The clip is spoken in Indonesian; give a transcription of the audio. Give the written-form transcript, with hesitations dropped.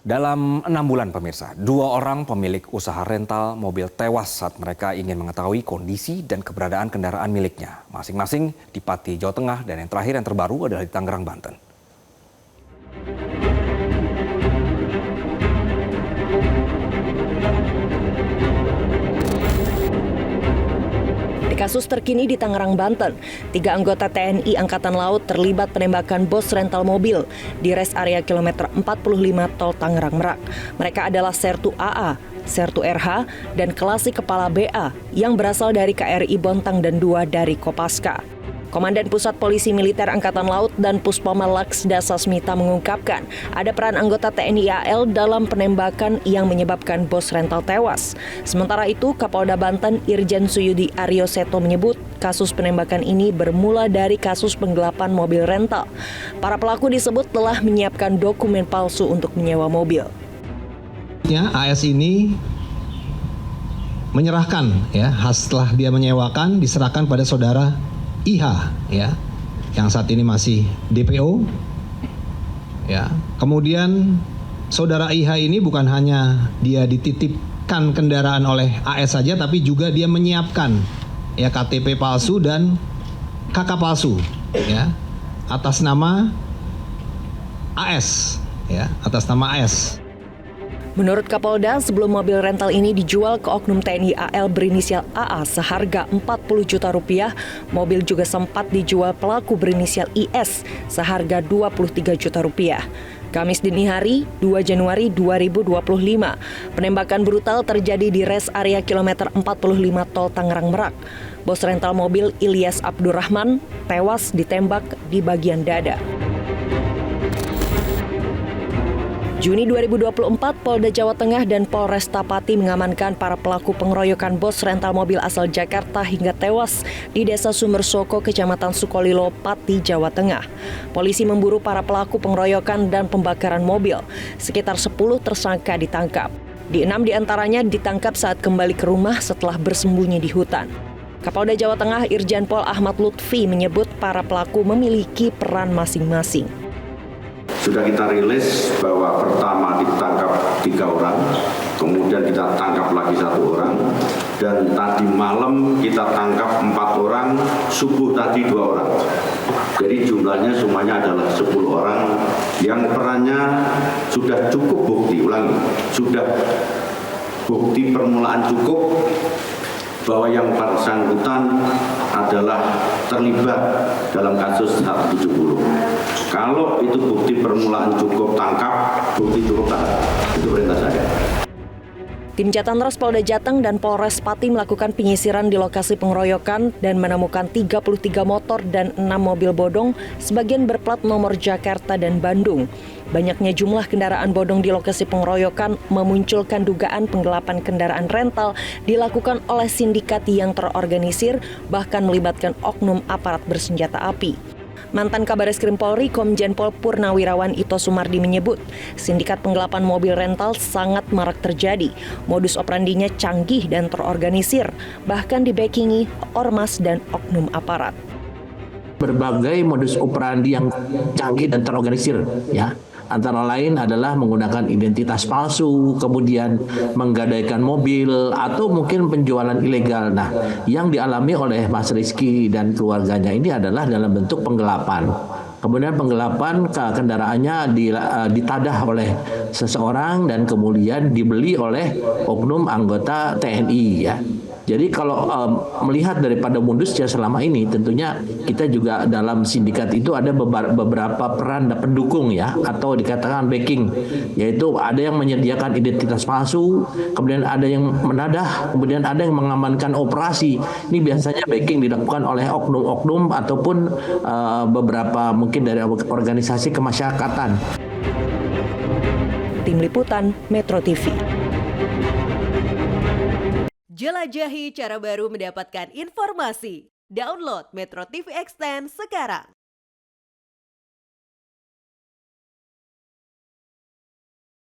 Dalam 6 bulan pemirsa, 2 orang pemilik usaha rental mobil tewas saat mereka ingin mengetahui kondisi dan keberadaan kendaraan miliknya. Masing-masing di Pati, Jawa Tengah, dan yang terakhir yang terbaru adalah di Tangerang, Banten. Di kasus terkini di Tangerang, Banten, 3 anggota TNI Angkatan Laut terlibat penembakan bos rental mobil di res area kilometer 45 Tol Tangerang Merak. Mereka adalah Sertu AA, Sertu RH, dan Klasik Kepala BA yang berasal dari KRI Bontang dan 2 dari Kopaska. Komandan Pusat Polisi Militer Angkatan Laut dan Puspoma Laksda Sasmita mengungkapkan ada peran anggota TNI AL dalam penembakan yang menyebabkan bos rental tewas. Sementara itu, Kapolda Banten Irjen Suyudi Aryo Seto menyebut kasus penembakan ini bermula dari kasus penggelapan mobil rental. Para pelaku disebut telah menyiapkan dokumen palsu untuk menyewa mobil. AS ini menyerahkan setelah dia menyewakan diserahkan pada saudara IH yang saat ini masih DPO. Kemudian saudara IH ini bukan hanya dia dititipkan kendaraan oleh AS saja, tapi juga dia menyiapkan KTP palsu dan KK palsu atas nama AS atas nama AS. Menurut Kapolda, sebelum mobil rental ini dijual ke oknum TNI AL berinisial AA seharga 40 juta rupiah, mobil juga sempat dijual pelaku berinisial IS seharga 23 juta rupiah. Kamis dini hari, 2 Januari 2025, penembakan brutal terjadi di res area kilometer 45 Tol Tangerang Merak. Bos rental mobil Ilyas Abdurrahman tewas ditembak di bagian dada. Juni 2024, Polda Jawa Tengah dan Polresta Pati mengamankan para pelaku pengeroyokan bos rental mobil asal Jakarta hingga tewas di Desa Sumbersoko, Kecamatan Sukolilo, Pati, Jawa Tengah. Polisi memburu para pelaku pengeroyokan dan pembakaran mobil. Sekitar 10 tersangka ditangkap. 6 diantaranya ditangkap saat kembali ke rumah setelah bersembunyi di hutan. Kapolda Jawa Tengah Irjen Pol Ahmad Lutfi menyebut para pelaku memiliki peran masing-masing. Sudah kita rilis bahwa pertama ditangkap 3 orang, kemudian kita tangkap lagi 1 orang, dan tadi malam kita tangkap 4 orang, subuh tadi 2 orang. Jadi jumlahnya semuanya adalah 10 orang yang perannya sudah cukup bukti, sudah bukti permulaan cukup bahwa yang bersangkutan adalah terlibat dalam kasus 170. Kalau itu bukti permulaan cukup, tangkap, bukti cukup, tangkap. Itu perintah saya. Tim Jatantras Polda Jateng dan Polres Pati melakukan penyisiran di lokasi pengeroyokan dan menemukan 33 motor dan 6 mobil bodong, sebagian berplat nomor Jakarta dan Bandung. Banyaknya jumlah kendaraan bodong di lokasi pengeroyokan memunculkan dugaan penggelapan kendaraan rental dilakukan oleh sindikat yang terorganisir, bahkan melibatkan oknum aparat bersenjata api. Mantan Kabareskrim Polri Komjen Pol Purnawirawan Ito Sumardi menyebut, sindikat penggelapan mobil rental sangat marak terjadi. Modus operandinya canggih dan terorganisir, bahkan dibackingi ormas dan oknum aparat. Berbagai modus operandi yang canggih dan terorganisir, antara lain adalah menggunakan identitas palsu, kemudian menggadaikan mobil, atau mungkin penjualan ilegal. Nah, yang dialami oleh Mas Rizky dan keluarganya ini adalah dalam bentuk penggelapan. Kemudian penggelapan kendaraannya ditadah oleh seseorang dan kemudian dibeli oleh oknum anggota TNI. Jadi kalau melihat daripada modusnya selama ini, tentunya kita juga dalam sindikat itu ada beberapa peran pendukung atau dikatakan backing, yaitu ada yang menyediakan identitas palsu, kemudian ada yang menadah, kemudian ada yang mengamankan operasi. Ini biasanya backing dilakukan oleh oknum-oknum ataupun beberapa mungkin dari organisasi kemasyarakatan. Tim Liputan Metro TV. Jelajahi cara baru mendapatkan informasi. Download Metro TV Extend sekarang.